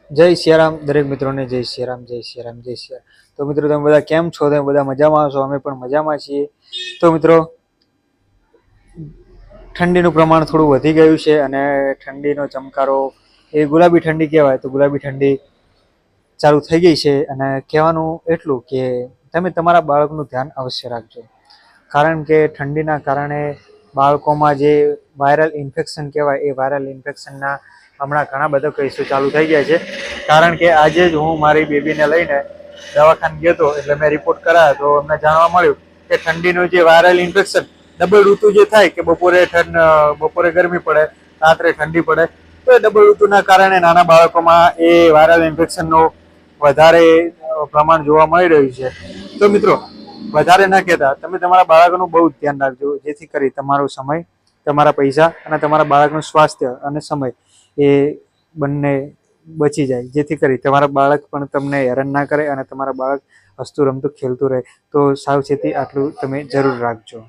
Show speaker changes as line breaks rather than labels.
જય સિયારામ દરેક મિત્રોને જય સિયારામ જય સિયારામ જય સિયારામ। તો મિત્રો તમે બધા કેમ છો? તમે બધા મજામાં છો? અમે પણ મજામાં છીએ। તો મિત્રો ઠંડીનું પ્રમાણ થોડું વધી ગયું છે અને ઠંડીનો ચમકારો એ ગુલાબી ઠંડી કહેવાય, તો ગુલાબી ઠંડી ચાલુ થઈ ગઈ છે। અને કહેવાનું એટલું કે તમે તમારા બાળકનું ધ્યાન અવશ્ય રાખજો, કારણ કે ઠંડીના કારણે બાળકોમાં જે વાયરલ ઇન્ફેક્શન કહેવાય એ વાયરલ ઇન્ફેક્શનના હમણાં ઘણા બધા કેસો ચાલુ થઈ ગયા છે। કારણ કે આજે જ હું મારી બેબીને લઈને દવાખાને ગયો હતો, એટલે મેં રિપોર્ટ કરાયો તો અમને જાણવા મળ્યું કે ઠંડીનું જે વાયરલ ઇન્ફેક્શન ડબલ ઋતુ જે થાય કે બપોરે ગરમી પડે, રાત્રે ઠંડી પડે, તો એ ડબલ ઋતુના કારણે નાના બાળકોમાં એ વાયરલ ઇન્ફેક્શનનો વધારે પ્રમાણ જોવા મળી રહ્યું છે। તો મિત્રો વધારે ના કહેતા તમે તમારા બાળકનું બહુ ધ્યાન રાખજો, જેથી કરી તમારો સમય, તમારા પૈસા અને તમારા બાળકનું સ્વાસ્થ્ય અને સમય એ બંને બચી જાય, જેથી કરી તમારા બાળક પણ તમને હેરાન ના કરે અને તમારા બાળક હસતું રમતું ખેલતું રહે। તો સાવચેતી આટલું તમે જરૂર રાખજો।